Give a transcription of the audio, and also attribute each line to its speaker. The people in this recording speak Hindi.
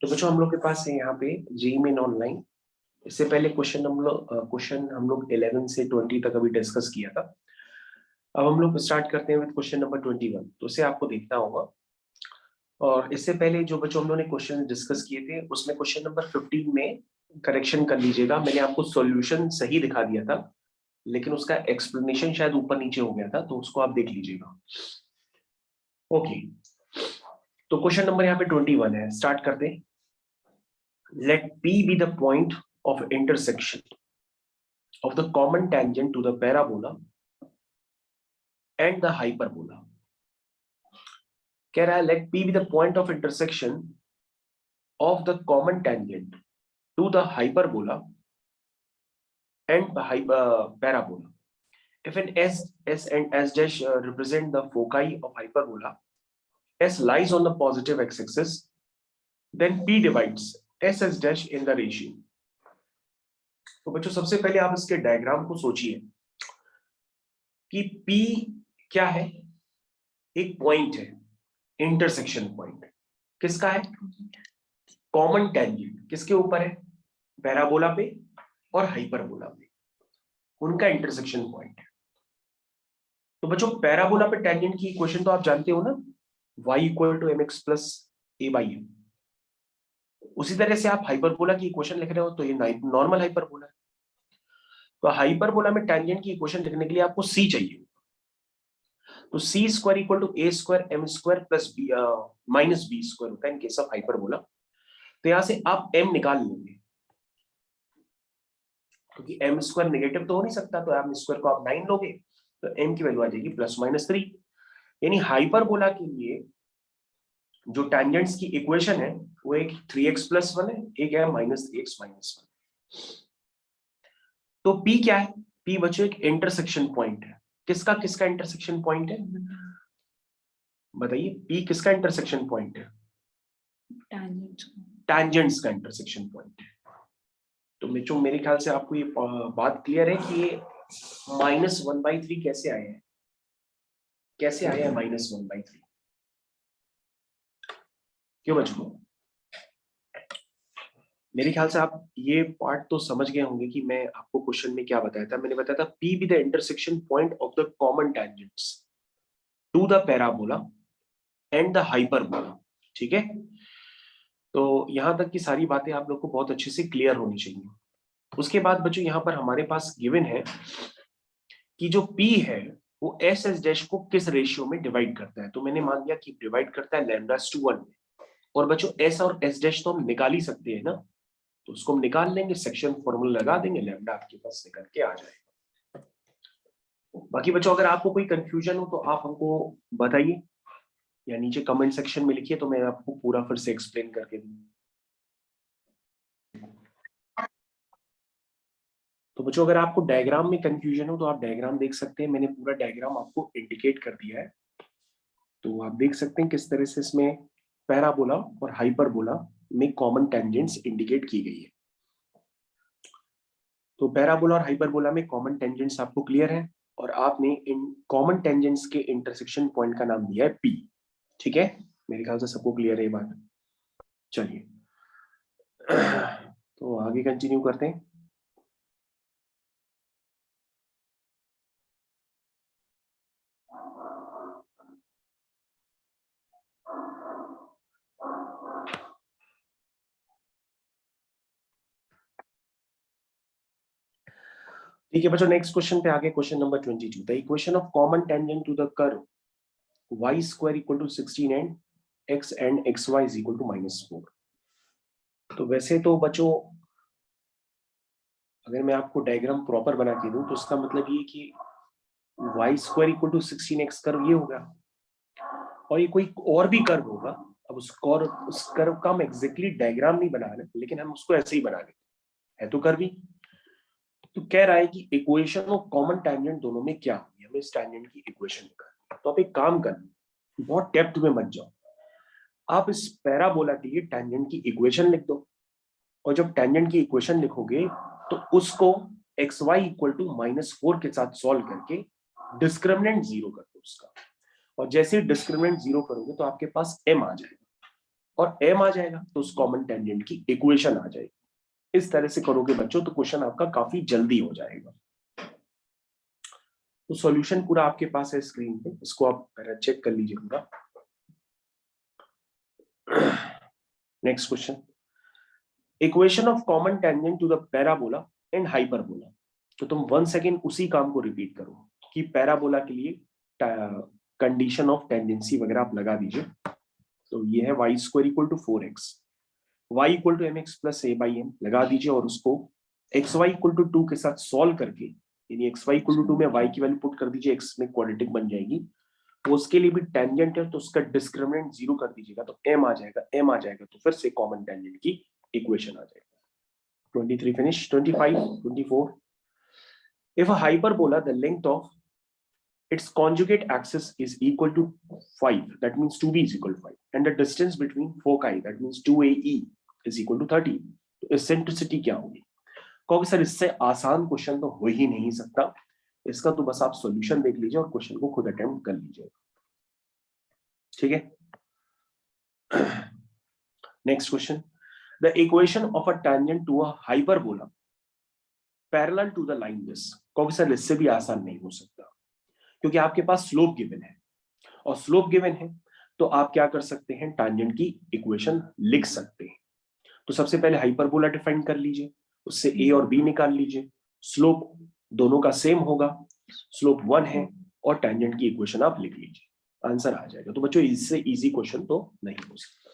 Speaker 1: तो बच्चों हम लोग के पास है यहाँ पे जेईई मेन ऑनलाइन। इससे पहले क्वेश्चन हम लोग 11 से 20 तक अभी डिस्कस किया था। अब हम लोग स्टार्ट करते हैं विद क्वेश्चन नंबर 21। तो उसे आपको देखना होगा। और इससे पहले जो बच्चों हम लोगों ने क्वेश्चन डिस्कस किए थे उसमें क्वेश्चन नंबर 15 में करेक्शन कर लीजिएगा। मैंने आपको सॉल्यूशन सही दिखा दिया था, लेकिन उसका एक्सप्लेनेशन शायद ऊपर नीचे हो गया था, तो उसको आप देख लीजिएगा। ओके, तो क्वेश्चन नंबर यहाँ पे 21 है। स्टार्ट करते हैं। Let P be the point of intersection of the common tangent to the parabola and the hyperbola. कह रहा है let P be the point of intersection of the common tangent to the hyperbola and parabola. If an S and S dash represent the foci of hyperbola, S lies on the positive x-axis, then P divides S dash in the ratio. तो बच्चों सबसे पहले आप इसके डायग्राम को सोचिए कि P क्या है। एक पॉइंट है, इंटरसेक्शन पॉइंट। किसका है? Common tangent. किसके ऊपर है? पैराबोला पे और हाइपरबोला पे, उनका इंटरसेक्शन पॉइंट है। तो बच्चों पैराबोला पे टेंजेंट की इक्वेशन तो आप जानते हो ना, y equal to mx plus a by m। उसी तरह से आप हाइपरबोला की इक्वेशन लिख रहे हो तो ये नॉर्मल हाइपरबोला है। तो हाइपरबोला में टेंजेंट की इक्वेशन लिखने के लिए आपको c चाहिए। तो c square equal to a square m square plus b minus b square होता है इन केस ऑफ हाइपरबोला। तो यहां से आप m निकाल लेंगे, क्योंकि m स्क्वायर नेगेटिव तो हो नहीं सकता, तो m स्क्वायर को आप 9 लोगे तो m की वैल्यू आ जाएगी प्लस माइनस 3। यानी हाइपरबोला के लिए जो टेंजेंट्स की इक्वेशन है वो एक 3x प्लस 1 है, एक है माइनस 3x माइनस 1। तो p क्या है? p बच्चों एक इंटरसेक्शन पॉइंट है। किसका किसका इंटरसेक्शन पॉइंट है बताइए? p किसका इंटरसेक्शन पॉइंट है? टैंजेंट्स का इंटरसेक्शन पॉइंट है। तो बच्चों मेरे ख्याल से आपको ये बात क्लियर है कि ये -1/3 कैसे आए हैं? कैसे आए हैं -1/3? क्यों बच्चों? मेरे ख्याल से आप ये पार्ट तो समझ गए होंगे कि मैं आपको क्वेश्चन में क्या बताया था। मैंने बताया था P be the intersection point of the common tangents to the parabola and the hyperbola. ठीक है, तो यहां तक की सारी बातें आप लोग को बहुत अच्छे से क्लियर होनी चाहिए। उसके बाद बच्चों यहाँ पर हमारे पास गिवन है कि जो P है वो S S डैश को किस रेशियो में डिवाइड करता है। तो मैंने मान लिया कि डिवाइड करता है λ/1 में। और बच्चों S और S डैश तो हम निकाल ही सकते हैं ना, तो उसको हम निकाल लेंगे, सेक्शन फॉर्मूला लगा देंगे, लैम्डा आपके पास निकल के आ जाएगा। बाकी बच्चों अगर आपको कोई कंफ्यूजन हो तो आप हमको बताइए या नीचे कमेंट सेक्शन में लिखिए, तो मैं आपको पूरा फिर से एक्सप्लेन करके दूंगा। तो बच्चों अगर आपको डायग्राम में कंफ्यूजन हो तो आप डायग्राम देख सकते हैं। मैंने पूरा डायग्राम आपको इंडिकेट कर दिया है, तो आप देख सकते हैं किस तरह से इसमें पैराबोला और हाइपरबोला में कॉमन टेंजेंट्स इंडिकेट की गई है। तो पैराबोला और हाइपरबोला में कॉमन टेंजेंट्स आपको क्लियर है, और आपने इन कॉमन टेंजेंट्स के इंटरसेक्शन पॉइंट का नाम दिया है P। ठीक है, मेरे ख्याल से सबको क्लियर है ये बात। चलिए तो आगे कंटिन्यू करते हैं। ठीक है बच्चों, नेक्स्ट क्वेश्चन पे आगे। Question number 22, the equation of common tangent to the curve y square equal to 16 and x and xy is equal to -4। तो वैसे तो बच्चों अगर मैं आपको डायग्राम प्रॉपर बना के दूं तो इसका मतलब ये कि y square equal to 16x curve ये होगा, और ये कोई और भी कर्व होगा। अब उस कर्व का हम एग्जैक्टली डायग्राम नहीं बना रहे, लेकिन हम उसको ऐसे ही बना लेते है तो कर्व ही। तो कह रहा है कि इक्वेशन ऑफ कॉमन टैंजेंट दोनों में क्या होगी, हमें इस टैंजेंट की इक्वेशन निकालनी। तो आप एक काम करना, बहुत डेप्थ में मत जाओ, आप इस पैराबोला के लिए टैंजेंट की इक्वेशन लिख दो। और जब टैंजेंट की इक्वेशन लिखोगे तो उसको xy इक्वल टू -4 के साथ सॉल्व करके डिस्क्रिमिनेंट 0 कर दो उसका। और जैसे ही डिस्क्रिमिनेंट 0 करोगे तो आपके पास m आ जाएगा। और m आ जाएगा तो उस कॉमन टेंजेंट की इक्वेशन आ जाएगी। इस तरह से करोगे बच्चों तो क्वेश्चन आपका काफी जल्दी हो जाएगा। तो सॉल्यूशन पूरा आपके पास है स्क्रीन पे, इसको आप चेक कर लीजिए पूरा। Next question, equation of common tangent to the parabola and hyperbola. तो तुम 1 सेकेंड उसी काम को रिपीट करो कि पैराबोला के लिए कंडीशन ऑफ टेंडेंसी वगैरह आप लगा दीजिए। तो ये है y square equal to 4x, y equal to mx plus a by m लगा दीजिए और उसको xy इक्वल टू 2 के साथ सॉल्व करके, यानी xy इक्वल टू 2 में y की वैल्यू पुट कर दीजिए, x में क्वाड्रेटिक बन जाएगी। तो उसके लिए भी टेंजेंट है तो उसका डिस्क्रिमिनेंट 0 कर दीजिएगा तो m आ जाएगा, m आ जाएगा तो फिर से कॉमन टेंजेंट की इक्वेशन आ जाएगा। 23 finish. 25, 24, if a hyperbola the length of its conjugate axis is equal to 5, that means 2b is equal to 5, and the distance between foci, that means 2ae is equal to 30, तो इसेंट्रिसिटी क्या होगी? कहोगे सर इससे आसान क्वेश्चन तो हो ही नहीं सकता, इसका तो बस आप सॉल्यूशन देख लीजिए और क्वेश्चन को खुद अटेम्प्ट कर लीजिए, ठीक है। Next question, the equation of a tangent to a hyperbola parallel to the line this. कहोगे सर इससे भी आसान नहीं हो सकता, क्योंकि आपके पास स्लोप गिवन है, और स्लोप गिवन है तो आप क्या कर सकते हैं, टांजेंट की इक्वेशन लिख सकते हैं। तो सबसे पहले हाइपरबोला डिफाइन कर लीजिए, उससे ए और बी निकाल लीजिए, स्लोप दोनों का सेम होगा, स्लोप 1 है और टांजेंट की इक्वेशन आप लिख लीजिए, आंसर आ जाएगा। तो बच्चों इससे इजी क्वेश्चन तो नहीं हो सकता।